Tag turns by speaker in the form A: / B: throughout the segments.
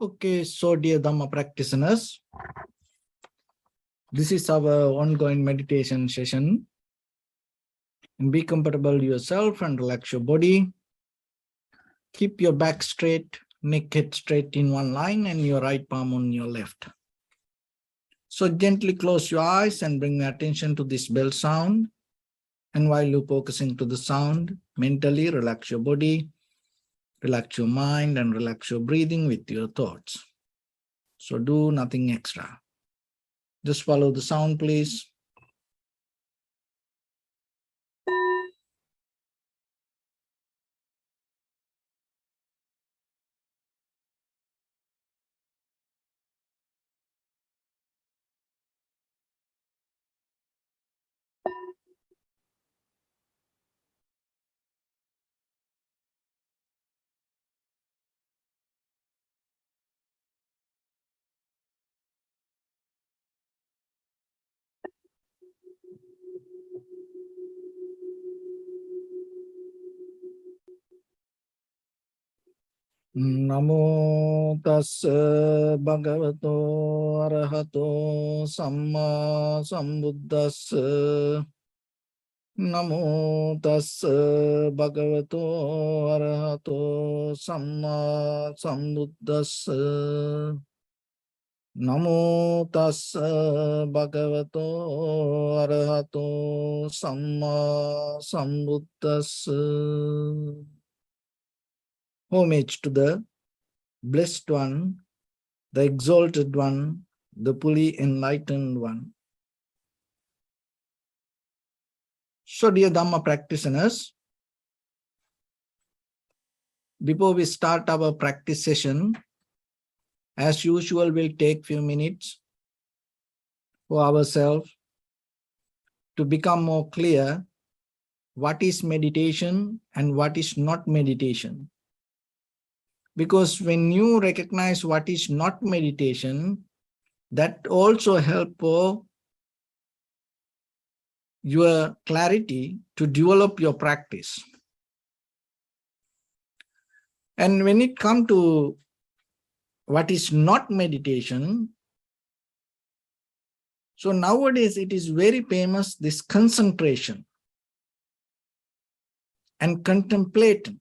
A: Okay, so dear Dhamma practitioners, this is our ongoing meditation session. And be comfortable yourself and relax your body. Keep your back straight, neck head straight in one line and your right palm on your left. So gently close your eyes and bring attention to this bell sound. And while you're focusing to the sound, mentally relax your body, relax your mind and relax your breathing with your thoughts. So do nothing extra. Just follow the sound, please. Namo tassa bhagavato arahato samma sambuddhassa. Namo tassa bhagavato arahato samma sambuddhassa. Namo tassa bhagavato arahato samma sambuddhassa. Homage to the Blessed One, the Exalted One, the fully enlightened One. So dear Dhamma practitioners, before we start our practice session, as usual, we'll take few minutes for ourselves to become more clear what is meditation and what is not meditation. Because when you recognize what is not meditation, that also helps for your clarity to develop your practice. And when it comes to what is not meditation, so nowadays it is very famous, this concentration and contemplating.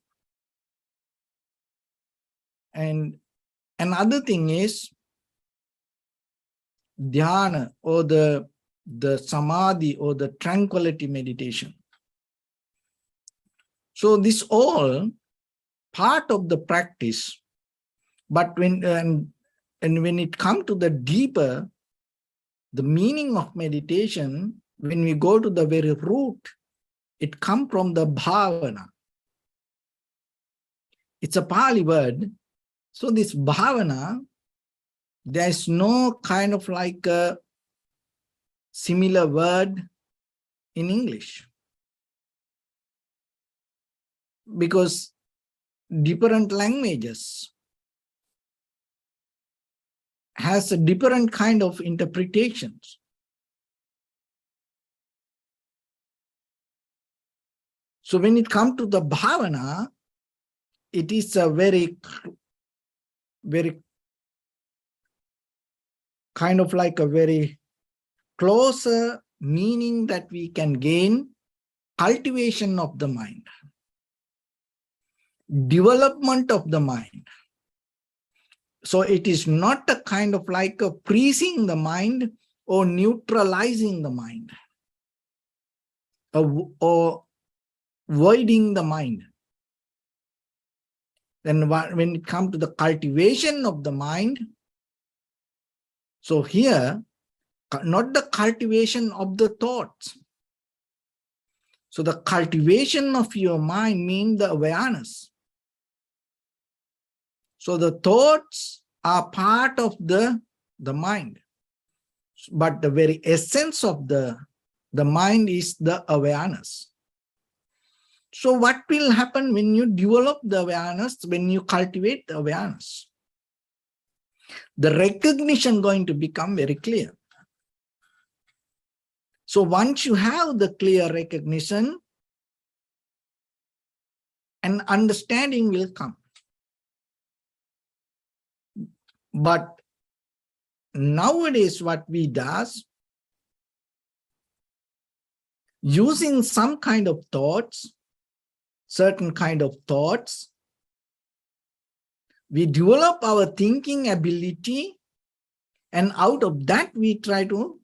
A: And another thing is dhyana, or the samadhi, or the tranquility meditation. So this all part of the practice, but when and when it comes to the deeper, the meaning of meditation, when we go to the very root, it comes from the bhavana. It's a Pali word. So this bhavana, there's no kind of like a similar word in English. Because different languages has a different kind of interpretations. So when it comes to the bhavana, it is a very kind of like a very closer meaning that we can gain: cultivation of the mind, development of the mind. So it is not a kind of like a freezing the mind or neutralizing the mind or voiding the mind. Then when it comes to the cultivation of the mind, so here, not the cultivation of the thoughts. So the cultivation of your mind means the awareness. So the thoughts are part of the mind. But the very essence of the mind is the awareness. So what will happen when you develop the awareness, when you cultivate the awareness? The recognition going to become very clear. So once you have the clear recognition, an understanding will come. But nowadays what we does, using some kind of thoughts, certain kind of thoughts, we develop our thinking ability, and out of that we try to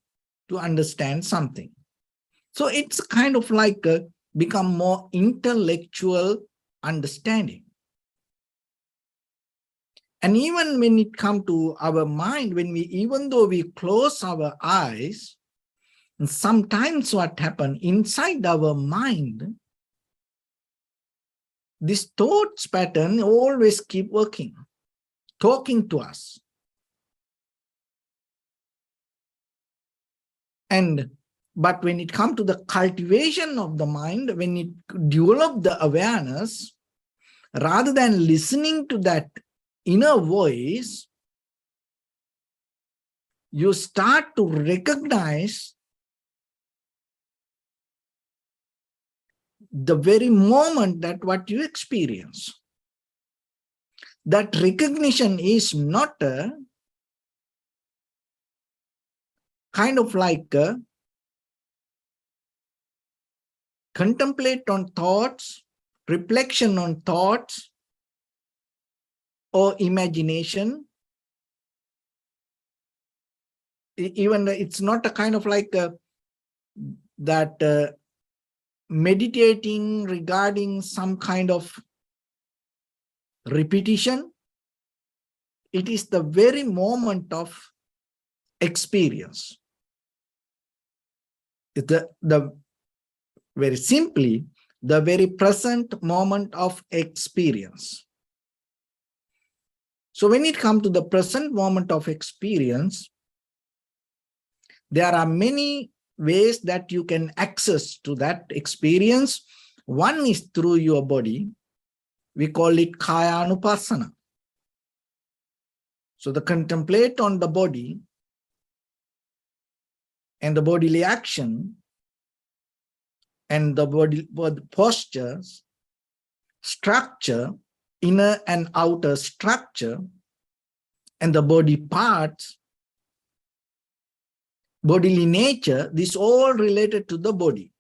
A: understand something. So it's kind of like become more intellectual understanding. And even when it comes to our mind, even though we close our eyes, sometimes what happens inside our mind, this thoughts pattern always keep working, talking to us. But when it comes to the cultivation of the mind, when it develops the awareness, rather than listening to that inner voice, you start to recognize the very moment that what you experience. That recognition is not a kind of like a contemplate on thoughts, reflection on thoughts, or imagination. Even it's not a kind of like that meditating regarding some kind of repetition. It is the very moment of experience. The very simply, the very present moment of experience. So when it comes to the present moment of experience, there are many ways that you can access to that experience. One is through your body. We call it Kaya Anupassana. So the contemplate on the body and the bodily action and the body postures, structure, inner and outer structure, and the body parts, bodily nature, this all related to the body.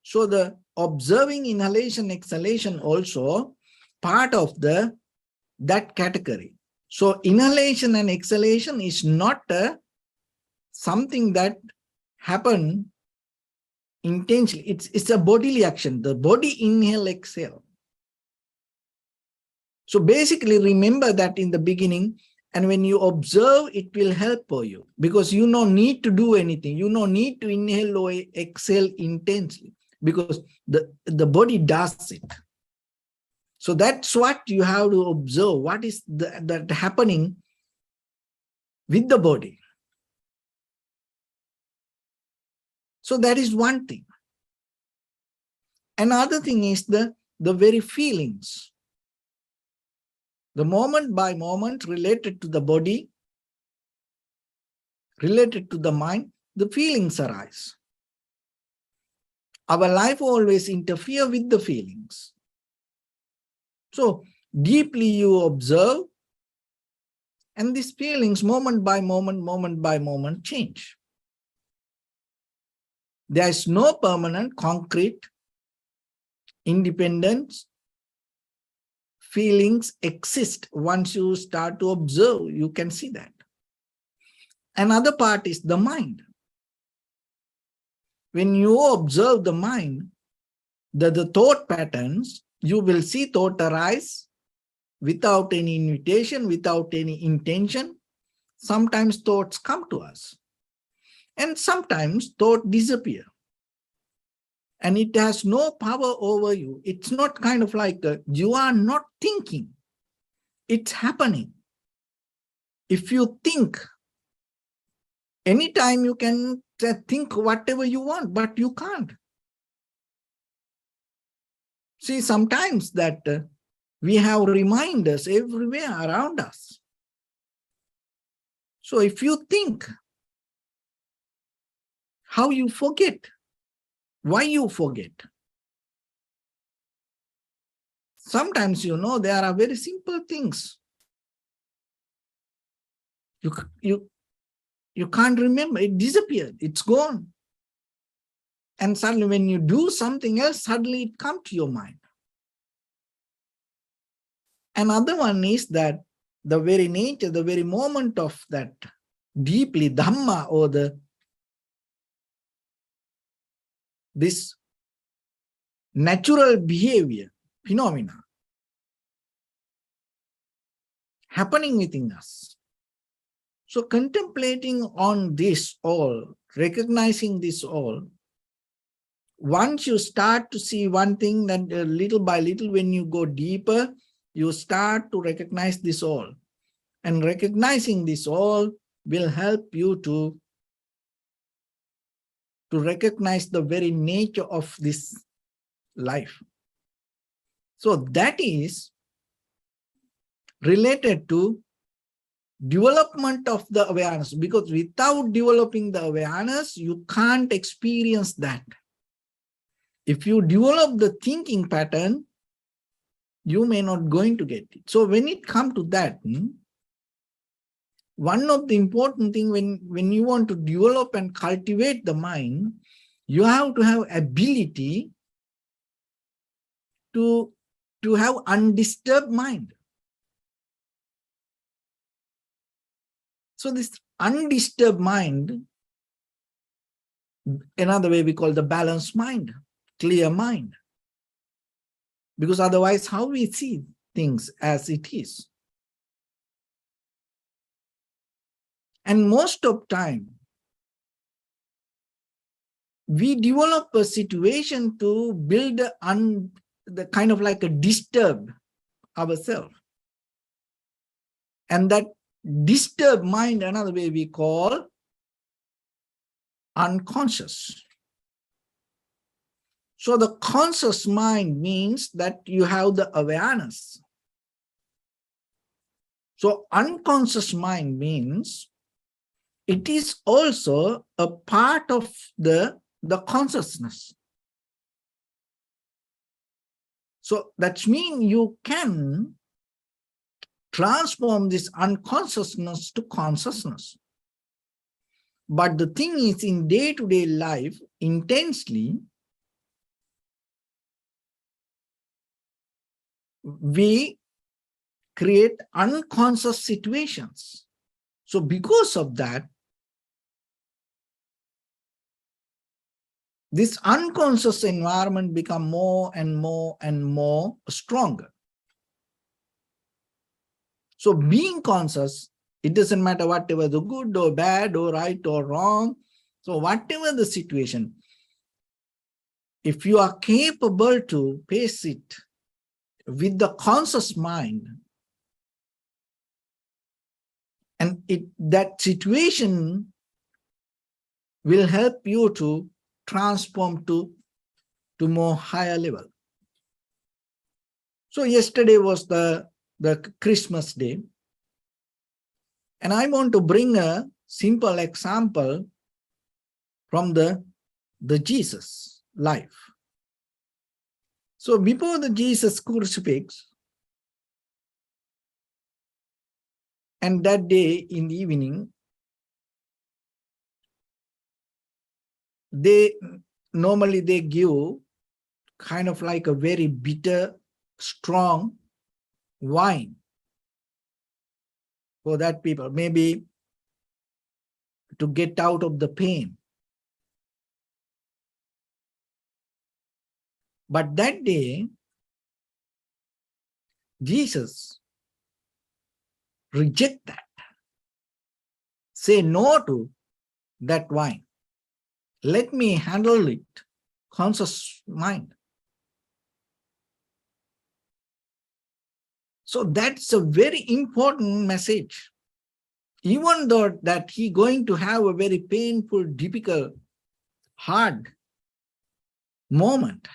A: So the observing inhalation, exhalation also part of that category. So inhalation and exhalation is not something that happen intentionally. It's a bodily action. The body inhale, exhale. So basically remember that in the beginning, and when you observe, it will help for you because you don't need to do anything. You don't need to inhale or exhale intensely because the body does it. So that's what you have to observe. What is that happening with the body? So that is one thing. Another thing is the very feelings. The moment by moment related to the body, related to the mind, the feelings arise. Our life always interferes with the feelings. So deeply you observe, and these feelings moment by moment change. There is no permanent, concrete, independence. Feelings exist once you start to observe, you can see that. Another part is the mind. When you observe the mind, the thought patterns, you will see thought arise without any invitation, without any intention. Sometimes thoughts come to us, and sometimes thoughts disappear. And it has no power over you. It's not kind of like you are not thinking. It's happening. If you think, anytime you can think whatever you want, but you can't. See, sometimes that we have reminders everywhere around us. So if you think, how you forget? Why you forget? Sometimes, there are very simple things. You can't remember. It disappeared. It's gone. And suddenly when you do something else, suddenly it comes to your mind. Another one is that the very nature, the very moment of that deeply Dhamma, or this natural behavior, phenomena happening within us. So contemplating on this all, recognizing this all, once you start to see one thing, then little by little, when you go deeper, you start to recognize this all. And recognizing this all will help you to recognize the very nature of this life. So that is related to development of the awareness, because without developing the awareness, you can't experience that. If you develop the thinking pattern, you may not going to get it. So when it comes to that, one of the important things when you want to develop and cultivate the mind, you have to have ability to have undisturbed mind. So this undisturbed mind, another way we call the balanced mind, clear mind. Because otherwise, how we see things as it is. And most of time, we develop a situation to build the kind of like a disturb ourselves. And that disturbed mind, another way we call unconscious. So the conscious mind means that you have the awareness. So unconscious mind means it is also a part of the consciousness. So that means you can transform this unconsciousness to consciousness. But the thing is, in day-to-day life, intensely, we create unconscious situations. So because of that, this unconscious environment become more and more and more stronger. So being conscious, it doesn't matter whatever the good or bad or right or wrong. So whatever the situation, if you are capable to face it with the conscious mind, and that situation will help you to transform to more higher level. So yesterday was the Christmas day, and I want to bring a simple example from the Jesus life. So before the Jesus crucifix, and that day in the evening, they give kind of like a very bitter, strong wine for that people, maybe to get out of the pain. But that day, Jesus reject that, say no to that wine. Let me handle it, conscious mind. So that's a very important message. Even though that he going to have a very painful, difficult, hard moment,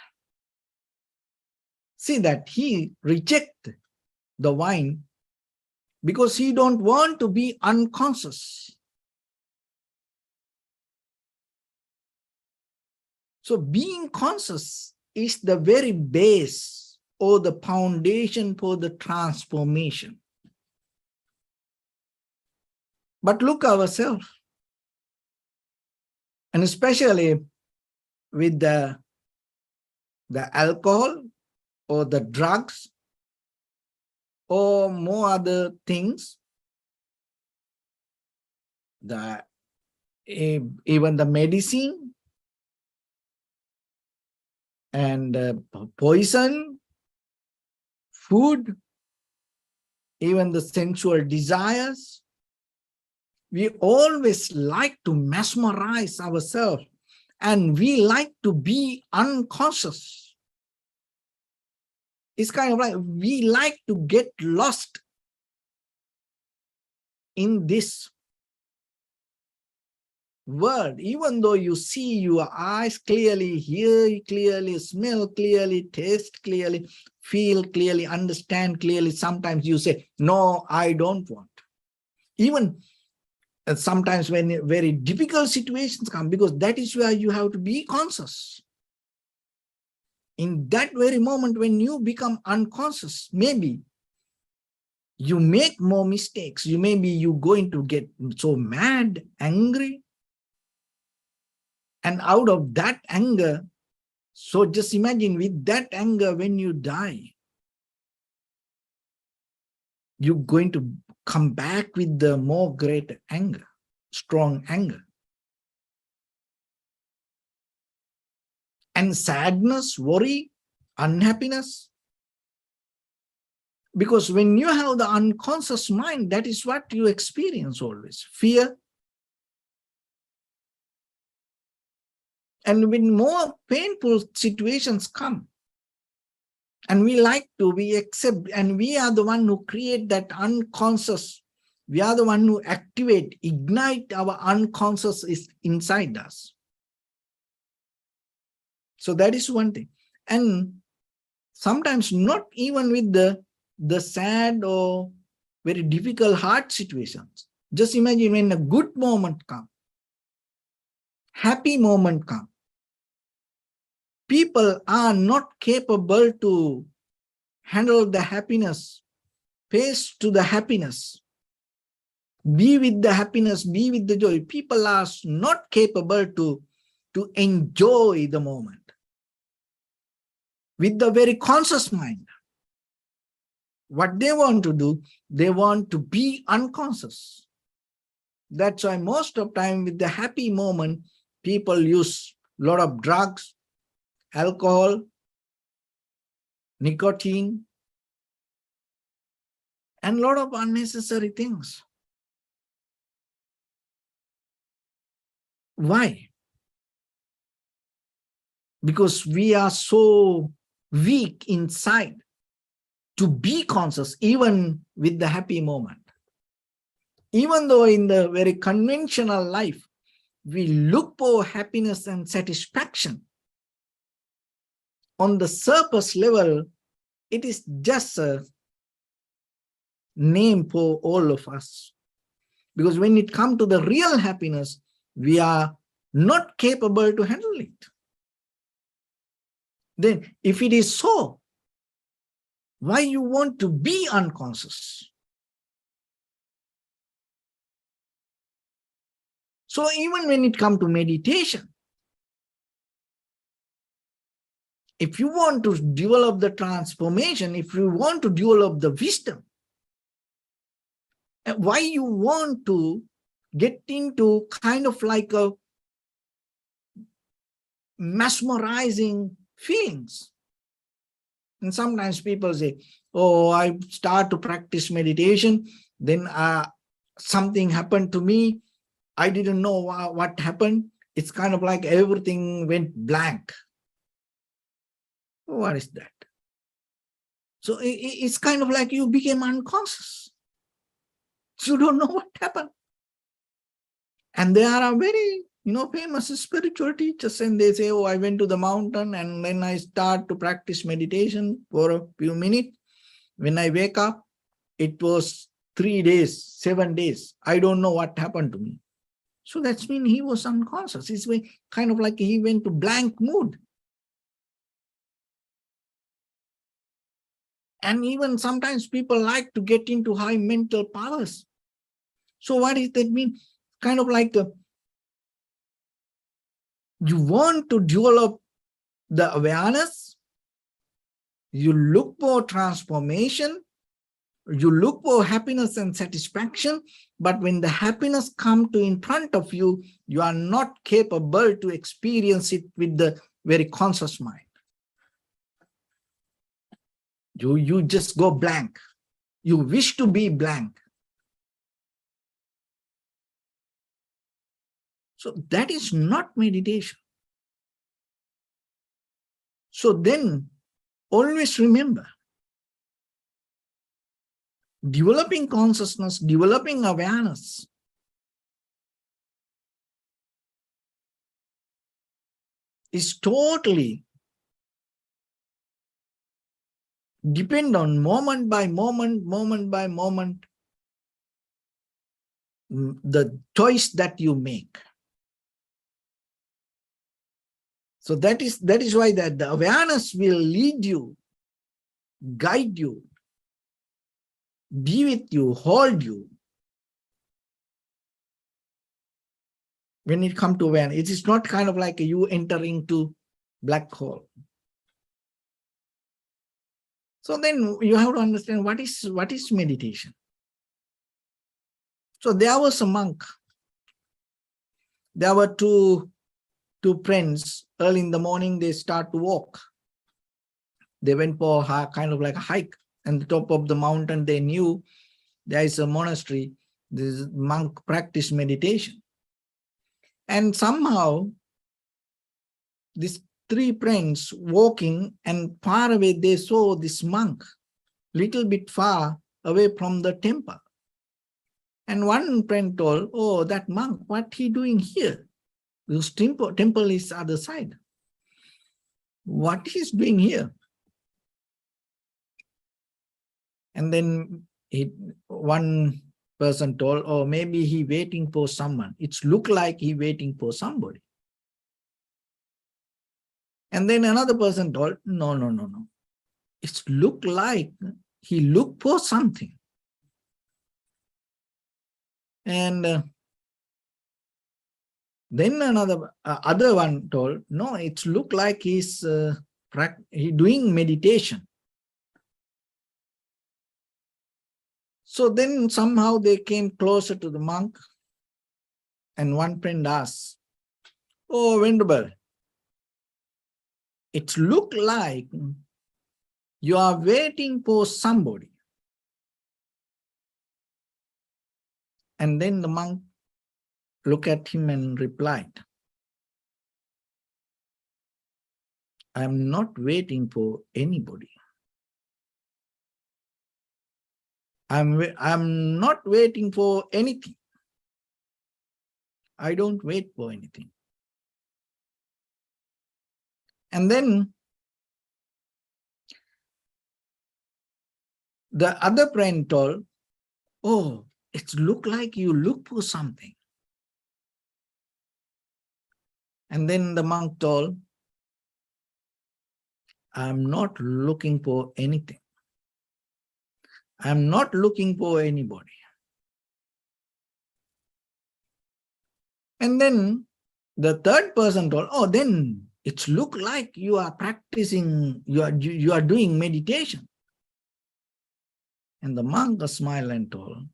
A: see that he reject the wine because he don't want to be unconscious. So being conscious is the very base or the foundation for the transformation. But look ourselves, and especially with the alcohol or the drugs or more other things, even the medicine and poison, food, even the sensual desires. We always like to mesmerize ourselves, and we like to be unconscious. It's kind of like we like to get lost in this world, even though you see your eyes clearly, hear clearly, smell clearly, taste clearly, feel clearly, understand clearly. Sometimes you say, no, I don't want. Even sometimes when very difficult situations come, because that is where you have to be conscious. In that very moment when you become unconscious, maybe you make more mistakes. Maybe you're going to get so mad, angry. And out of that anger, so just imagine with that anger, when you die, you're going to come back with the more great anger, strong anger. And sadness, worry, unhappiness. Because when you have the unconscious mind, that is what you experience always. Fear. And when more painful situations come, and we accept, and we are the one who create that unconscious. We are the one who activate, ignite our unconscious is inside us. So that is one thing. And sometimes not even with the sad or very difficult, hard situations. Just imagine when a good moment comes, happy moment comes. People are not capable to handle the happiness, face to the happiness, be with the happiness, be with the joy. People are not capable to enjoy the moment with the very conscious mind. What they want to do, they want to be unconscious. That's why most of the time with the happy moment, people use a lot of drugs, alcohol, nicotine, and a lot of unnecessary things. Why? Because we are so weak inside to be conscious, even with the happy moment. Even though in the very conventional life, we look for happiness and satisfaction, on the surface level, it is just a name for all of us. Because when it comes to the real happiness, we are not capable to handle it. Then if it is so, why you want to be unconscious? So even when it comes to meditation, if you want to develop the transformation, if you want to develop the wisdom, why you want to get into kind of like a mesmerizing feelings? And sometimes people say, oh, I start to practice meditation, then something happened to me. I didn't know what happened. It's kind of like everything went blank. What is that? So it's kind of like you became unconscious. You don't know what happened. And there are very, famous spiritual teachers, and they say, oh, I went to the mountain and then I start to practice meditation for a few minutes. When I wake up, it was 3 days, 7 days. I don't know what happened to me. So that's mean he was unconscious. It's kind of like he went to blank mood. And even sometimes people like to get into high mental powers. So what does that mean? Kind of like you want to develop the awareness, you look for transformation, you look for happiness and satisfaction, but when the happiness comes to in front of you, you are not capable to experience it with the very conscious mind. You just go blank. You wish to be blank. So that is not meditation. So then always remember, developing consciousness, developing awareness is totally depend on moment by moment, the choice that you make. So that is why that the awareness will lead you, guide you, be with you, hold you. When it comes to awareness, it is not kind of like you entering to black hole. So then you have to understand what is meditation. So there was a monk. There were two friends. Early in the morning, they start to walk. They went for kind of like a hike. And the top of the mountain, they knew there is a monastery. This monk practiced meditation. And somehow, these three friends walking, and far away they saw this monk, little bit far away from the temple. And one friend told, oh, that monk, what he doing here? This temple is other side. What he's doing here? And then one person told, oh, maybe he waiting for someone. It's look like he waiting for somebody. And then another person told, no. It's look like he looked for something. And then another other one told, no, it's look like he's doing meditation. So then somehow they came closer to the monk, and one friend asked, oh, Venerable, it look like you are waiting for somebody. And then the monk looked at him and replied, I am not waiting for anybody. I'm not waiting for anything. I don't wait for anything. And then the other friend told, oh, it looks like you look for something. And then the monk told, I'm not looking for anything. I'm not looking for anybody. And then the third person told, oh, then it looks like you are practicing, you are doing meditation. And the monk smiled and told,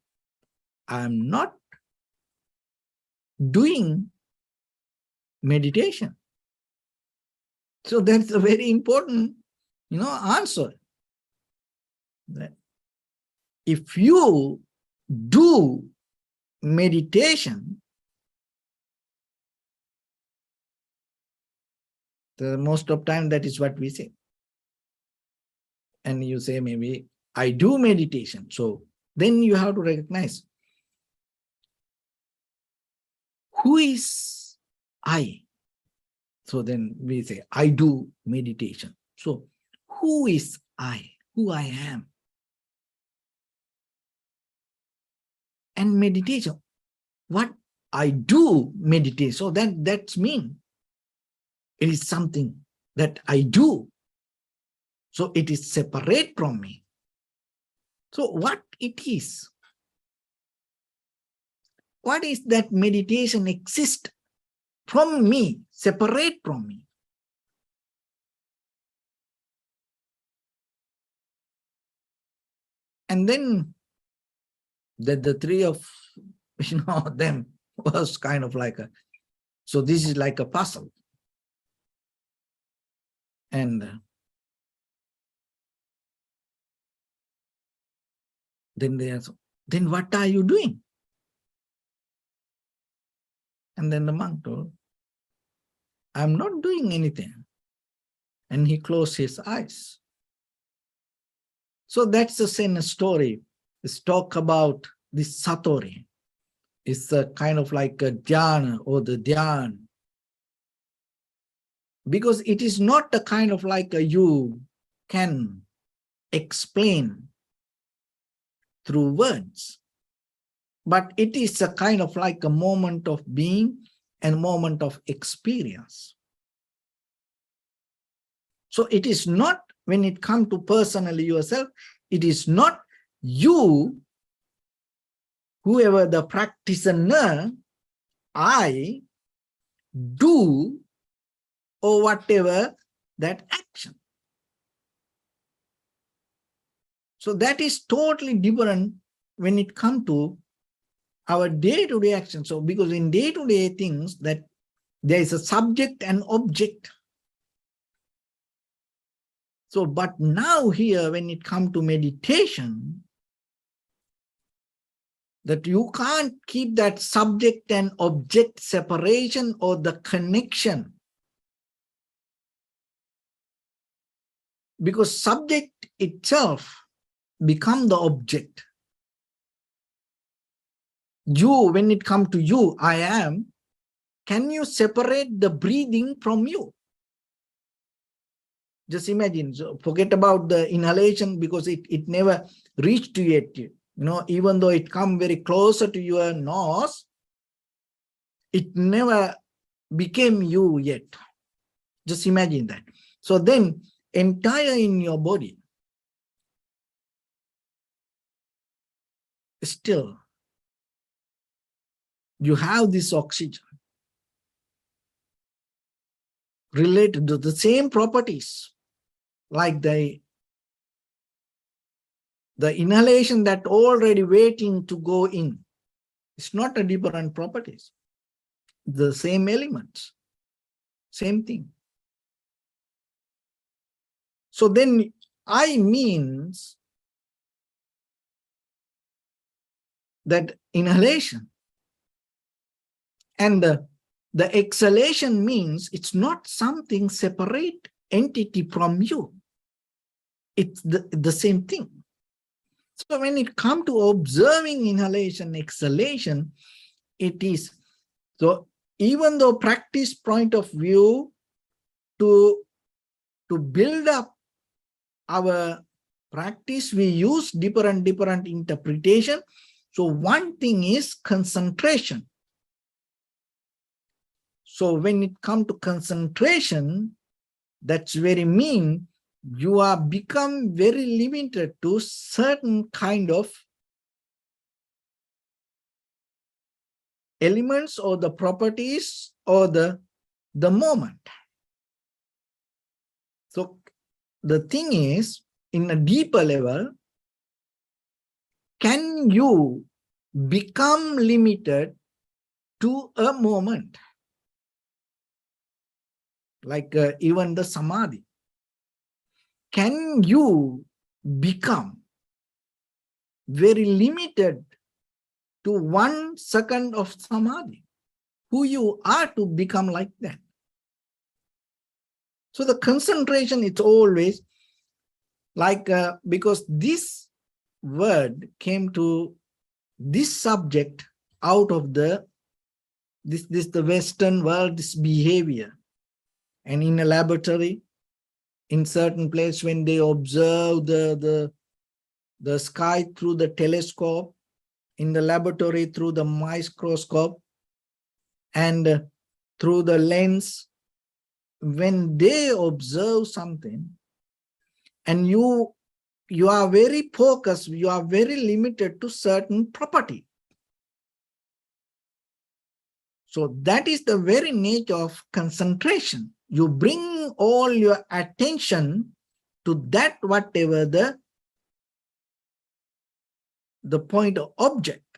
A: I'm not doing meditation. So that's a very important, answer. That if you do meditation, the most of time that is what we say. And you say, maybe I do meditation. So then you have to recognize, who is I? So then we say, I do meditation. So who is I? Who I am? And meditation, what I do meditate. So that's mean. It is something that I do. So it is separate from me. So what it is? what is that meditation exist from me, separate from me. And then the three of them was kind of like so this is like a puzzle. And then they ask, then what are you doing? And then the monk told, I'm not doing anything. And he closed his eyes. So that's the same story. Let's talk about this satori. It's a kind of like a dhyana or the dhyan. Because it is not the kind of like you can explain through words, but it is a kind of like a moment of being and moment of experience. So it is not, when it comes to personally yourself, it is not you, whoever the practitioner, I do or whatever that action. So that is totally different when it comes to our day-to-day action. So because in day-to-day things that there is a subject and object. So, but now here when it comes to meditation, that you can't keep that subject and object separation or the connection. Because subject itself become the object. You, when it comes to you, I am, can you separate the breathing from you? Just imagine, so forget about the inhalation because it never reached to yet. You know, even though it come very closer to your nose, it never became you yet. Just imagine that. So then, entire in your body, still, you have this oxygen related to the same properties like the inhalation that already waiting to go in. It's not a different properties. The same elements, same thing. So then I means that inhalation, and the exhalation means it's not something separate entity from you. It's the same thing. So when it comes to observing inhalation, exhalation, it is, so even though practice point of view to build up our practice, we use different interpretation. So one thing is concentration. So when it comes to concentration, that's very mean you are become very limited to certain kind of elements or the properties or the moment. So the thing is, in a deeper level, can you become limited to a moment? Like even the samadhi. Can you become very limited to 1 second of samadhi? Who you are to become like that? So the concentration is always like, because this word came to this subject out of the Western world, this behavior. And in a laboratory, in certain place, when they observe the sky through the telescope, in the laboratory through the microscope, and through the lens, when they observe something, and you are very focused, you are very limited to certain property. So that is the very nature of concentration. You bring all your attention to that whatever the point of object.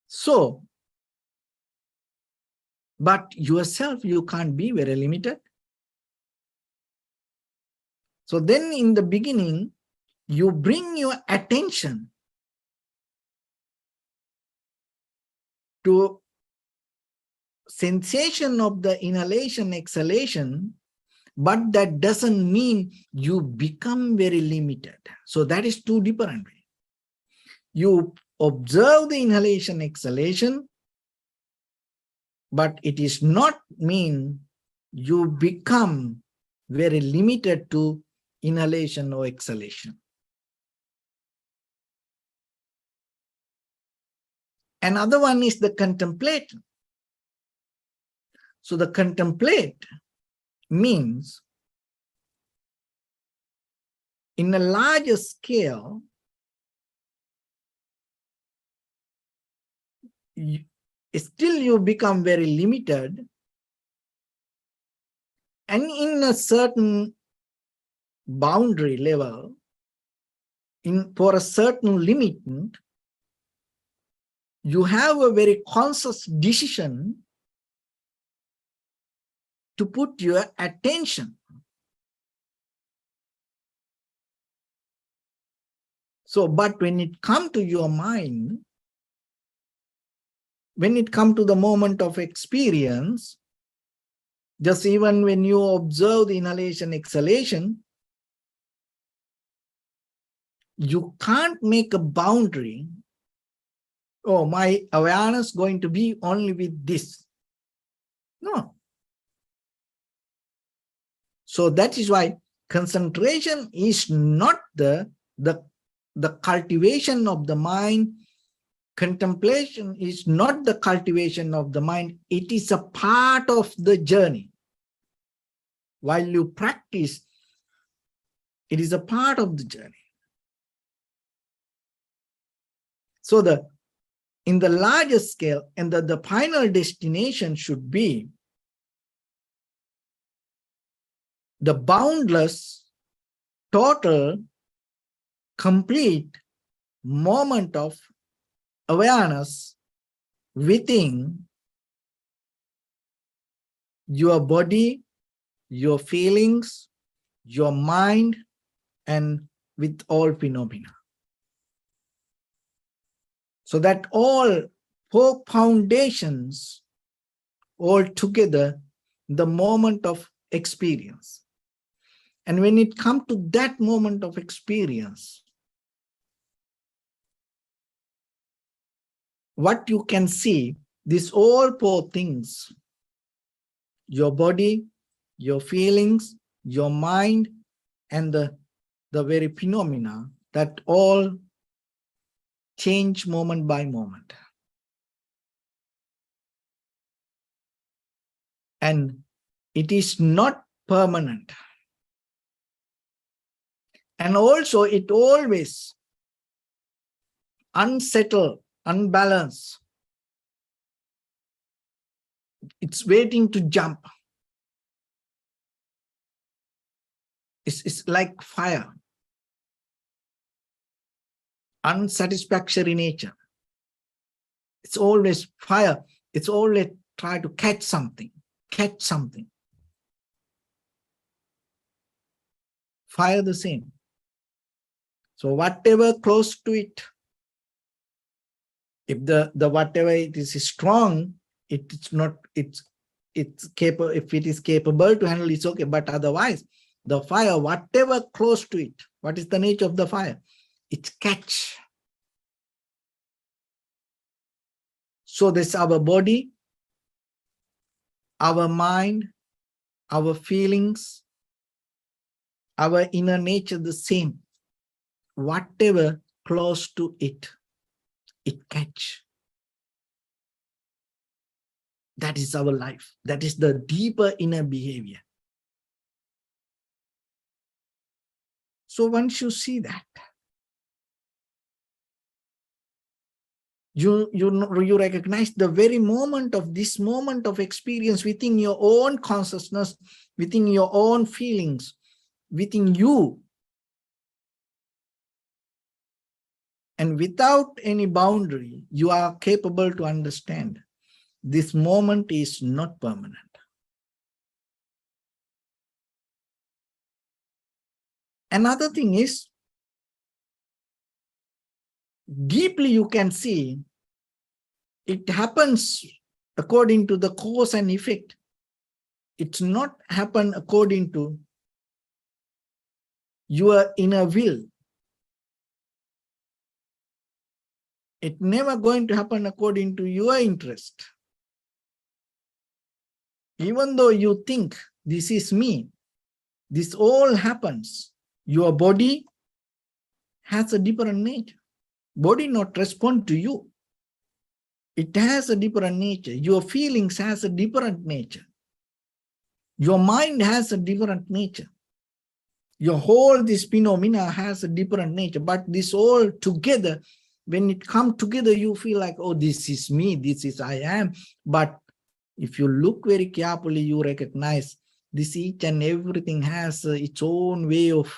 A: So, but yourself, you can't be very limited. So then in the beginning, you bring your attention to sensation of the inhalation, exhalation, but that doesn't mean you become very limited. So that is two different ways. You observe the inhalation, exhalation, but it is not mean you become very limited to inhalation or exhalation. Another one is the contemplate. So the contemplate means in a larger scale, still you become very limited, and in a certain boundary level, for a certain limit, you have a very conscious decision to put your attention. So, but when it comes to your mind, when it comes to the moment of experience, just even when you observe the inhalation, exhalation, you can't make a boundary. Oh, my awareness going to be only with this. No. So that is why concentration is not the cultivation of the mind. Contemplation is not the cultivation of the mind. It is a part of the journey. While you practice, it is a part of the journey. So in the larger scale, and the final destination should be the boundless, total, complete moment of awareness within your body, your feelings, your mind, and with all phenomena. So that all four foundations all together, the moment of experience. And when it comes to that moment of experience, what you can see, these all four things, your body, your feelings, your mind, and the very phenomena, that all change moment by moment. And it is not permanent. And also it always unsettled, unbalanced. It's waiting to jump. It's like fire. Unsatisfactory nature. It's always fire. It's always try to catch something. Catch something. Fire the same. So whatever close to it, if the whatever it is strong, it's not, it's capable. If it is capable to handle, it's okay. But otherwise, the fire, whatever close to it, what is the nature of the fire? It's catch. So this our body, our mind, our feelings, our inner nature, the same. Whatever close to it, it catch. That is our life. That is the deeper inner behavior. So once you see that, You recognize the very moment of this moment of experience within your own consciousness, within your own feelings, within you. And without any boundary, you are capable to understand this moment is not permanent. Another thing is, deeply you can see it happens according to the cause and effect. It's not happen according to your inner will. It's never going to happen according to your interest. Even though you think this is me, this all happens. Your body has a different nature. Body not respond to you. It has a different nature. Your feelings has a different nature. Your mind has a different nature. Your whole this phenomena has a different nature. But this all together, when it comes together, you feel like, oh, this is me, this is I am. But if you look very carefully, you recognize this each and everything has its own way of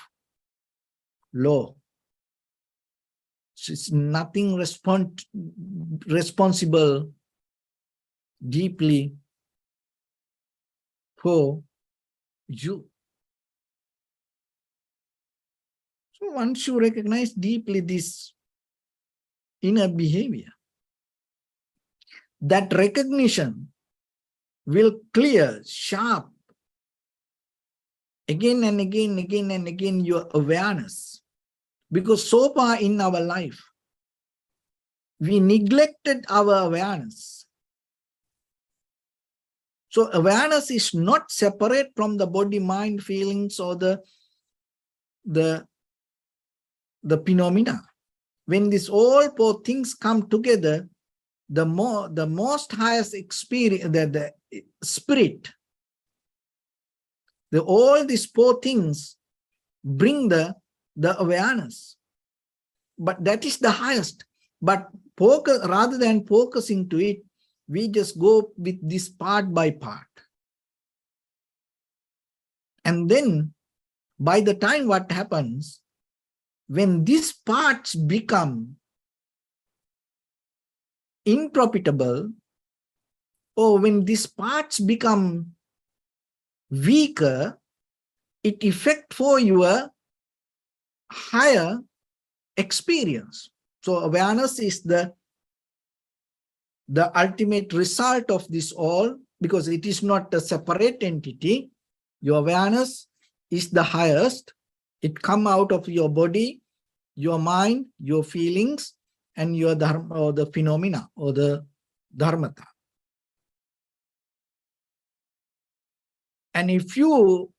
A: law. It's nothing responsible deeply for you. So once you recognize deeply this inner behavior, that recognition will clear, sharp, again and again, again and again, your awareness. Because so far in our life, we neglected our awareness. So awareness is not separate from the body, mind, feelings, or the phenomena. When these all four things come together, the most highest experience, the spirit, all these four things bring the awareness. But that is the highest. But focus, rather than focusing to it, we just go with this part by part. And then by the time what happens, when these parts become unprofitable, or when these parts become weaker, it affects for your higher experience. So awareness is the ultimate result of this all, because it is not a separate entity. Your awareness is the highest. It comes out of your body, your mind, your feelings, and your dharma, or the phenomena, or the dharmata. And if you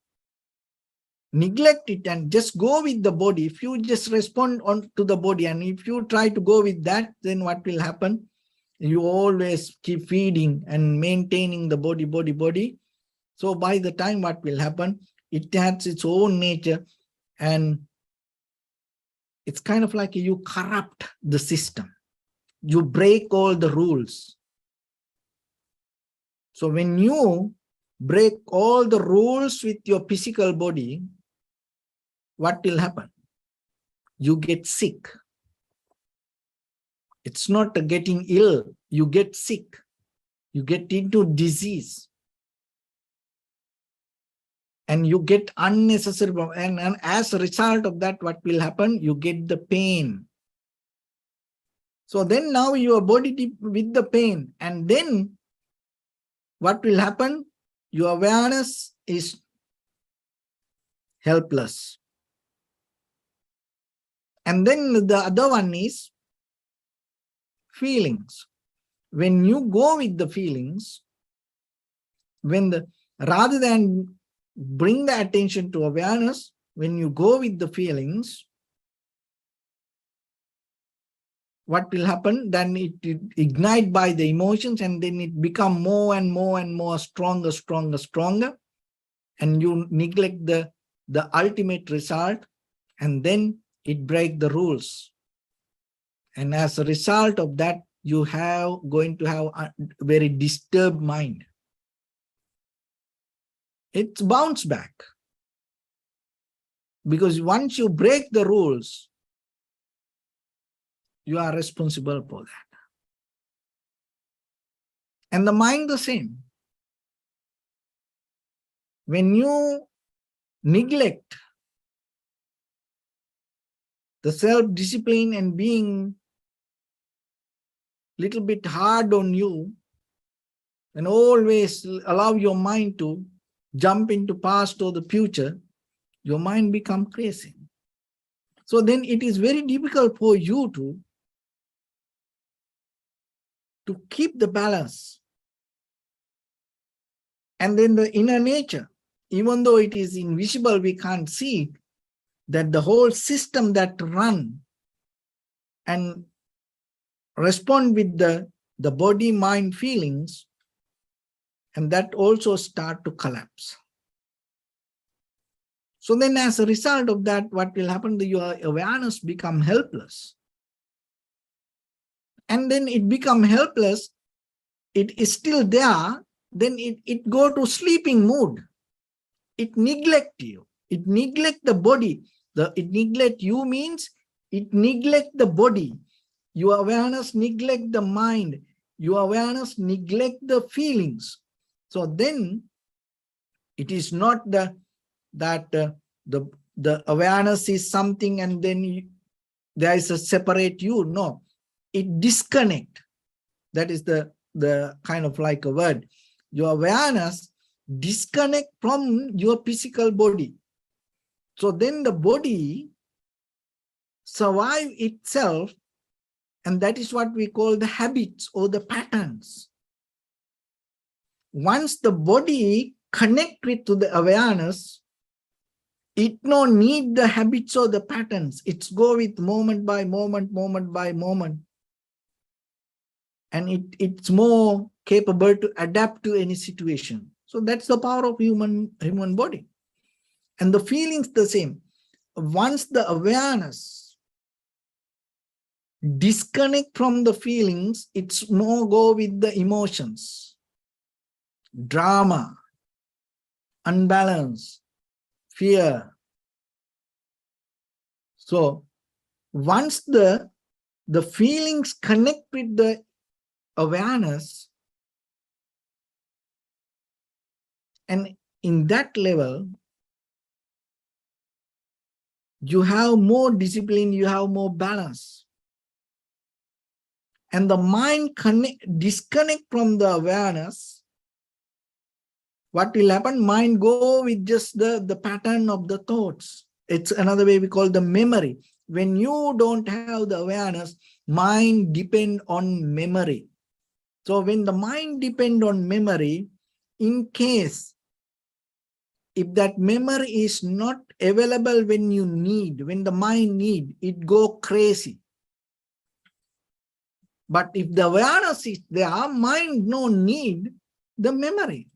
A: neglect it and just go with the body, if you just respond on to the body, and if you try to go with that, then what will happen? You always keep feeding and maintaining the body. So by the time what will happen, it has its own nature, and it's kind of like you corrupt the system. You break all the rules. So when you break all the rules with your physical body, what will happen? You get sick. It's not getting ill. You get sick. You get into disease. And you get unnecessary, and as a result of that, what will happen? You get the pain. So then now your body with the pain, and then what will happen? Your awareness is helpless. And then the other one is feelings. When you go with the feelings, rather than bring the attention to awareness, when you go with the feelings, what will happen? Then it ignite by the emotions, and then it become more and more stronger. And you neglect the ultimate result, and then it break the rules. And as a result of that, you have going to have a very disturbed mind. It's bounce back. Because once you break the rules, you are responsible for that. And the mind the same. When you neglect the self-discipline and being little bit hard on you, and always allow your mind to jump into past or the future, your mind becomes crazy. So then it is very difficult for you to keep the balance. And then the inner nature, even though it is invisible, we can't see that the whole system that run and respond with the body, mind, feelings, and that also start to collapse. So then as a result of that, what will happen? Your awareness become helpless. And then it become helpless, it is still there, then it go to sleeping mood. It neglect you. It neglect the body. It neglect you means it neglect the body. Your awareness neglect the mind. Your awareness neglect the feelings. So then it is not that the awareness is something and then there is a separate you. No, it disconnect. That is the kind of like a word. Your awareness disconnect from your physical body. So then the body survive itself, and that is what we call the habits or the patterns. Once the body connect to the awareness, it no need the habits or the patterns. It's go with moment by moment, moment by moment. And it's more capable to adapt to any situation. So that's the power of human body. And the feelings the same. Once the awareness disconnect from the feelings, it's more go with the emotions, drama, unbalance, fear. So once the feelings connect with the awareness, and in that level, you have more discipline, you have more balance. And the mind disconnect from the awareness. What will happen? Mind go with just the pattern of the thoughts. It's another way we call the memory. When you don't have the awareness, mind depend on memory. So when the mind depend on memory, in case if that memory is not available when you need, when the mind need, it go crazy. But if the awareness is there, mind no need the memory.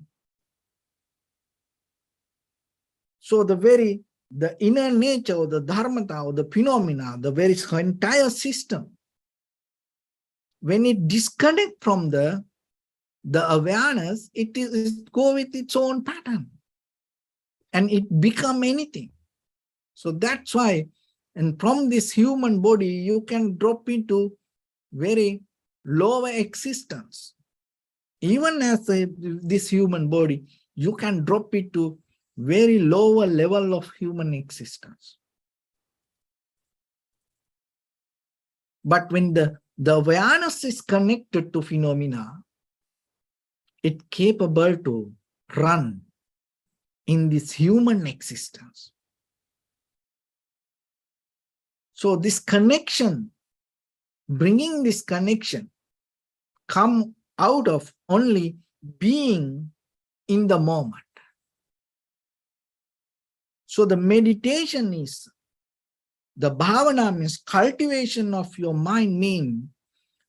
A: So the inner nature or the dharmata or the phenomena, the very entire system, when it disconnect from the awareness, it go with its own pattern. And it become anything. So that's why, and from this human body, you can drop into very lower existence. Even as this human body, you can drop it to very lower level of human existence. But when the awareness is connected to phenomena, it's capable to run in this human existence. So this connection, bringing this connection, come out of only being in the moment. So the meditation is, the bhavana means cultivation of your mind, mean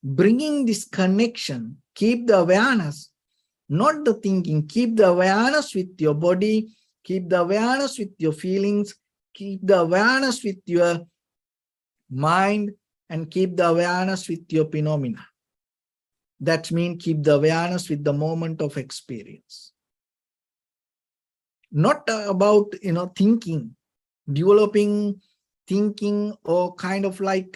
A: bringing this connection, keep the awareness, not the thinking, keep the awareness with your body, keep the awareness with your feelings, keep the awareness with your mind, and keep the awareness with your phenomena. That means keep the awareness with the moment of experience. Not about, thinking, developing thinking, or kind of like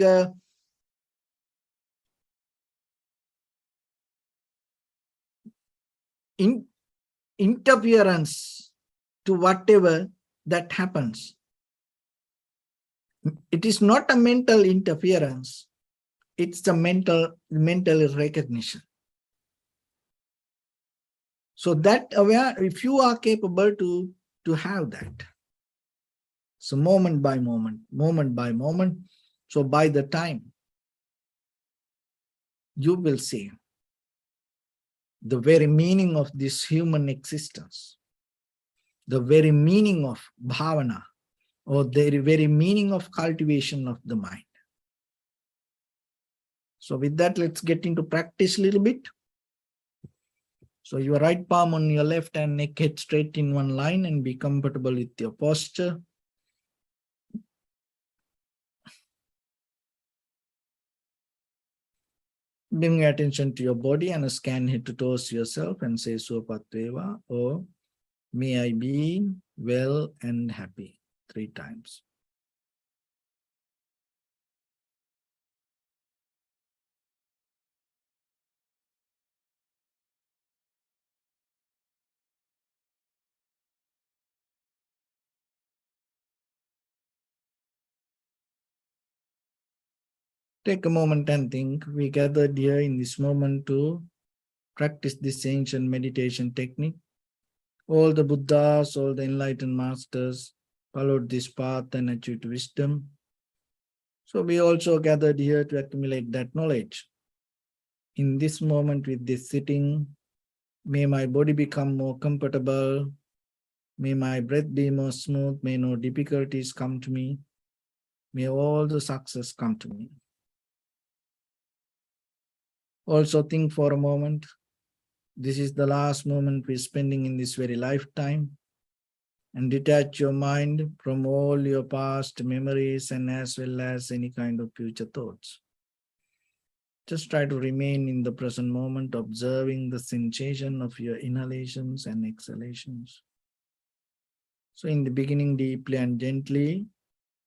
A: interference to whatever that happens. It is not a mental interference. It's the mental recognition. So that aware, if you are capable to have that. So moment by moment, moment by moment. So by the time you will see the very meaning of this human existence, the very meaning of bhavana, or the very meaning of cultivation of the mind. So with that, let's get into practice a little bit. So your right palm on your left hand, neck head straight in one line, and be comfortable with your posture. Bring your attention to your body and scan head to toes yourself and say Supatveva, or may I be well and happy 3 times. Take a moment and think. We gathered here in this moment to practice this ancient meditation technique. All the Buddhas, all the enlightened masters followed this path and achieved wisdom. So we also gathered here to accumulate that knowledge. In this moment with this sitting, may my body become more comfortable. May my breath be more smooth. May no difficulties come to me. May all the success come to me. Also think for a moment. This is the last moment we're spending in this very lifetime. And detach your mind from all your past memories and as well as any kind of future thoughts. Just try to remain in the present moment, observing the sensation of your inhalations and exhalations. So in the beginning, deeply and gently,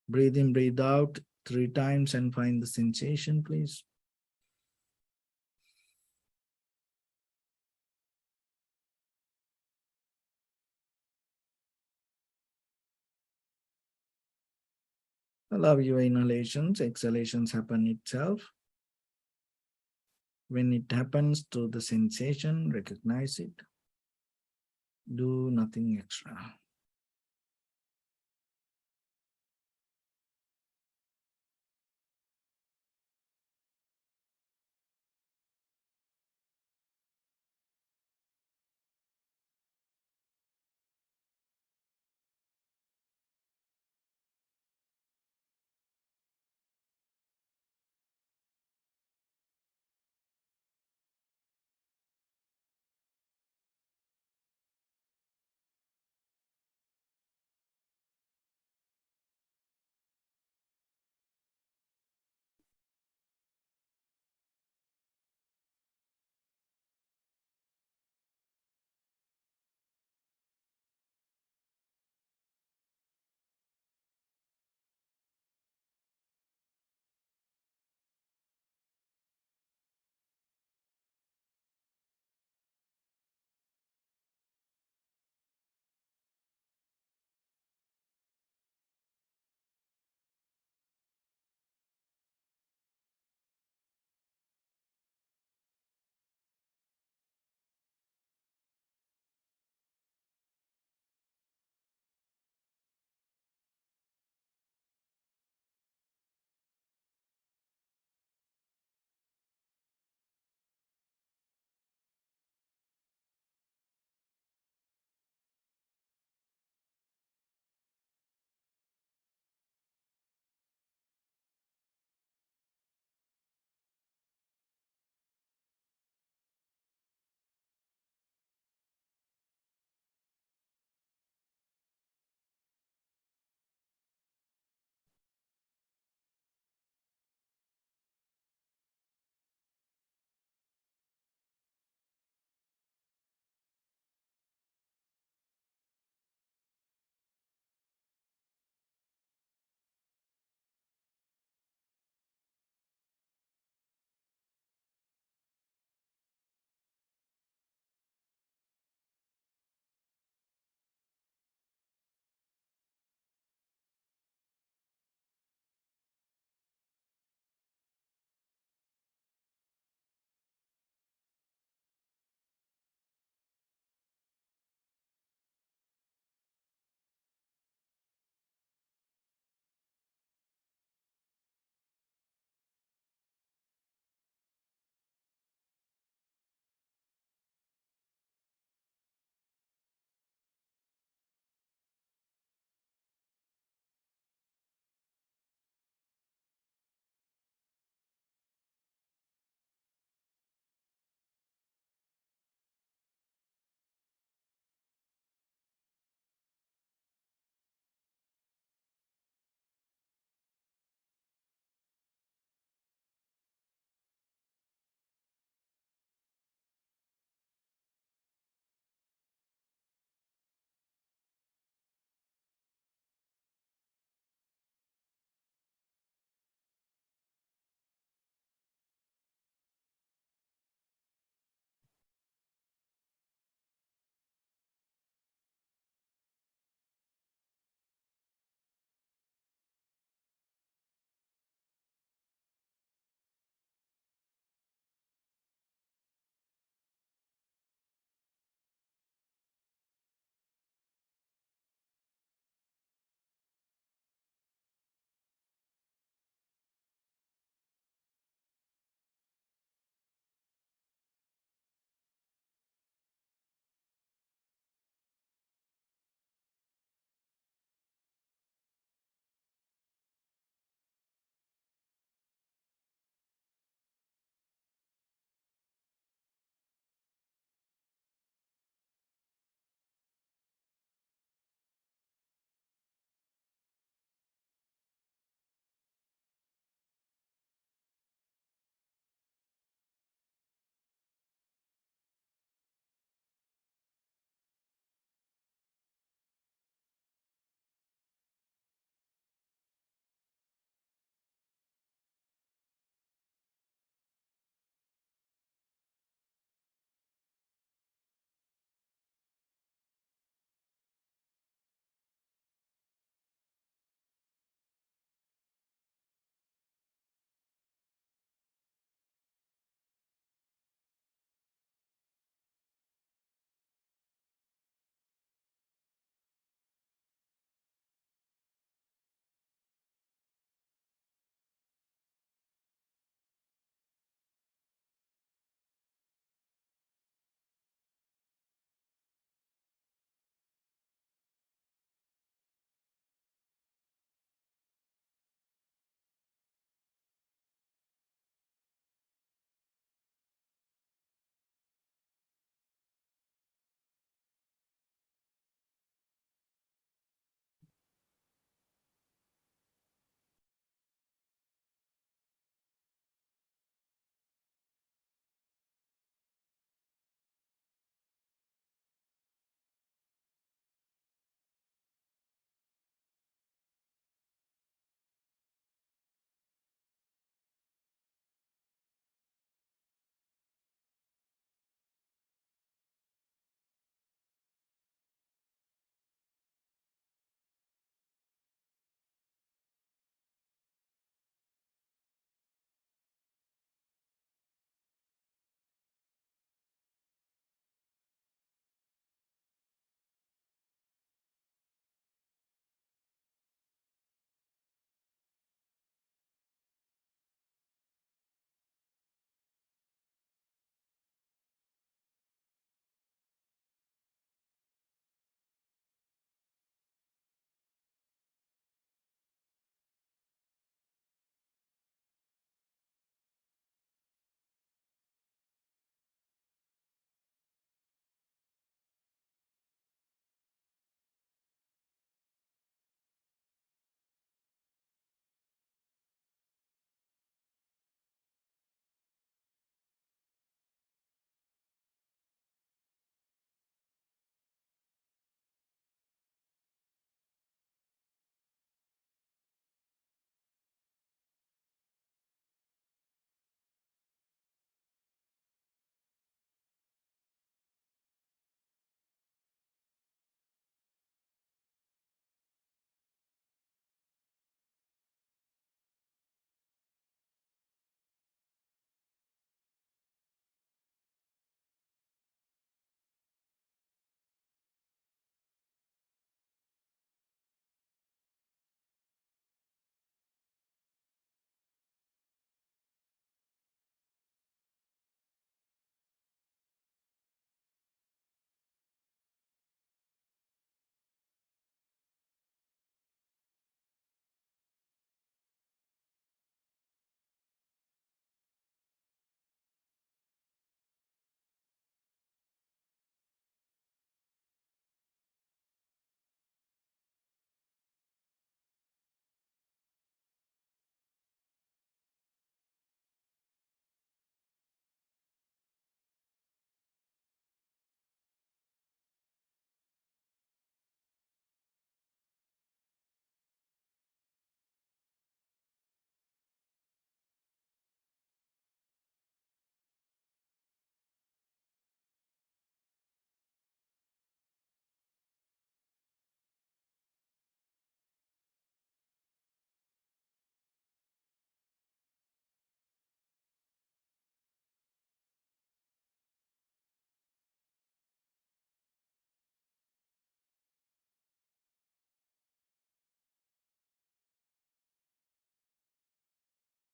A: breathe in, breathe out 3 times and find the sensation, please. Allow your inhalations, exhalations happen itself. When it happens to the sensation, recognize it. Do nothing extra.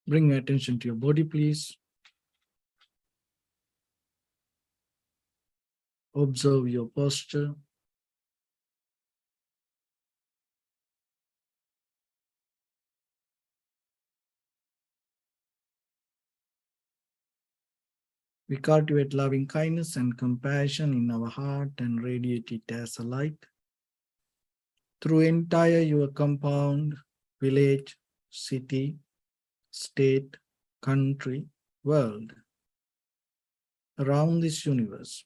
A: Bring your attention to your body, please. Observe your posture. We cultivate loving kindness and compassion in our heart and radiate it as a light through entire your compound, village, city, state, country, world, around this universe.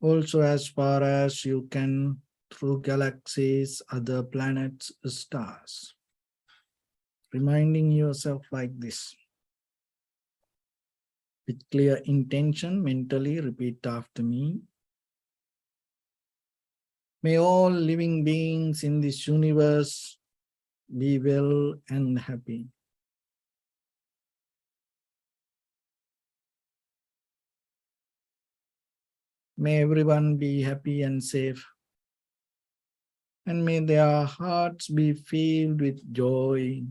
A: Also as far as you can through galaxies, other planets, stars. Reminding yourself like this. With clear intention, mentally repeat after me. May all living beings in this universe be well and happy. May everyone be happy and safe. And may their hearts be filled with joy.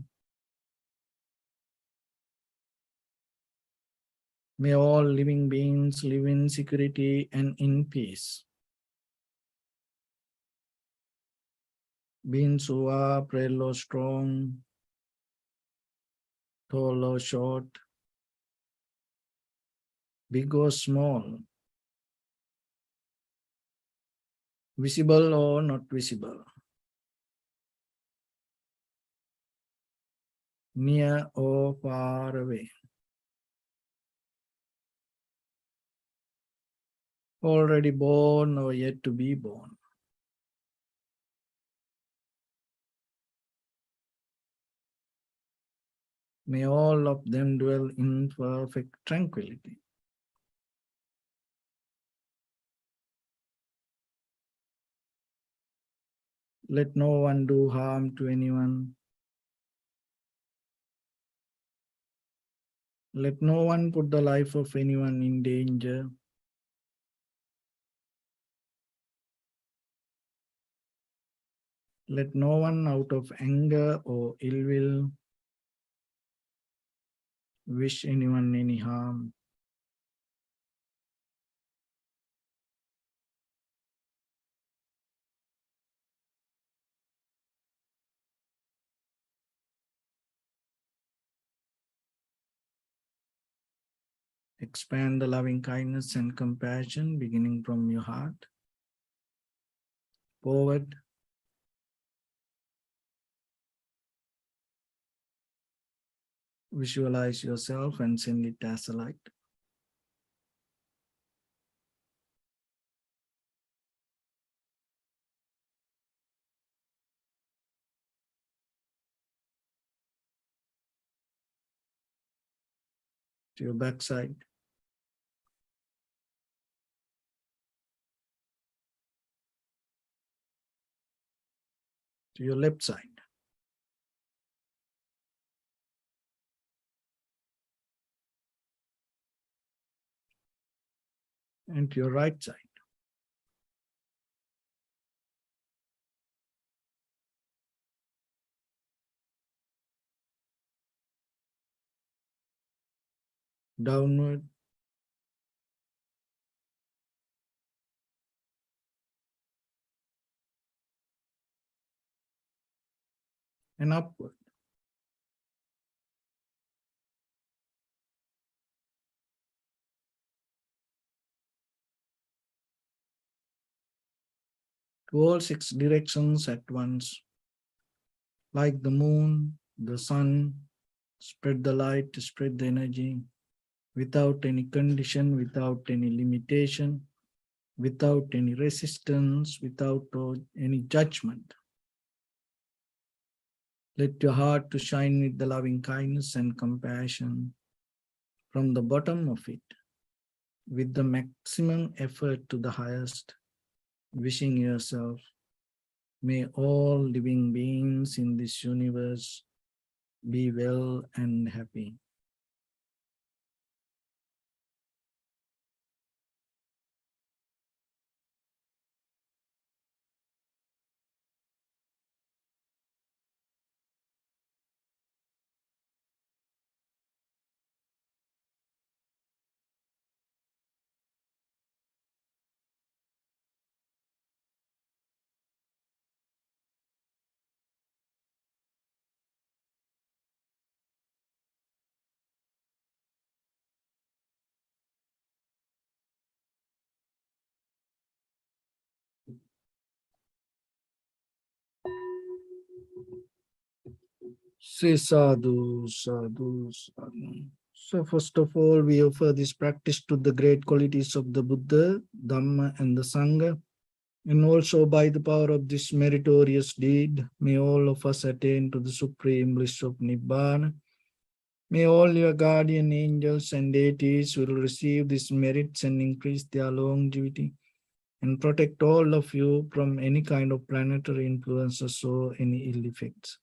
A: May all living beings live in security and in peace. Beings who are frail or strong, tall or short, big or small, visible or not visible, near or far away, already born or yet to be born. May all of them dwell in perfect tranquility. Let no one do harm to anyone. Let no one put the life of anyone in danger. Let no one out of anger or ill will wish anyone any harm. Expand the loving kindness and compassion beginning from your heart, forward, visualize yourself and send it as a light. To your backside, to your left side, and to your right side. Downward, and upward. To all six directions at once. Like the moon, the sun, spread the light, spread the energy, without any condition, without any limitation, without any resistance, without any judgment. Let your heart to shine with the loving kindness and compassion from the bottom of it, with the maximum effort to the highest, wishing yourself, may all living beings in this universe be well and happy. Say sadhu, sadhu, sadhu. So first of all, we offer this practice to the great qualities of the Buddha, Dhamma, and the Sangha. And also by the power of this meritorious deed, may all of us attain to the supreme bliss of Nibbana. May all your guardian angels and deities will receive these merits and increase their longevity and protect all of you from any kind of planetary influences or any ill effects.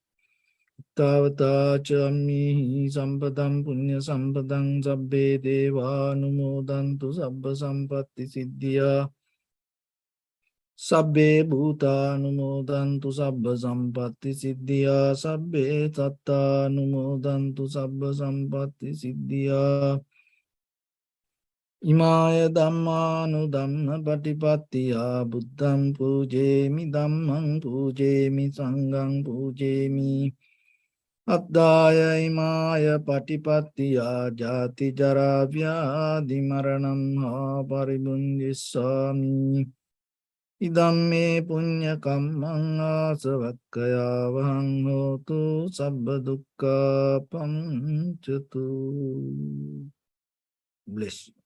A: Tavata chami sampadam punya sampadam sabbe deva numodantu sabba sampatti siddhya sabbe bhuta numodantu sabba sampatti siddhya sabbe tatta numodantu sabba sampatti siddhya imaya dhammanu dhamma patipattiya buddham pujemi dhammam pujemi sangham pujemi Addaya imaya patipattiya jati jara vyadhi maranam ha paribunjissami idamme punya kammang asavakkaya vahang hotu sabba dukkha pamchatu. Bless you.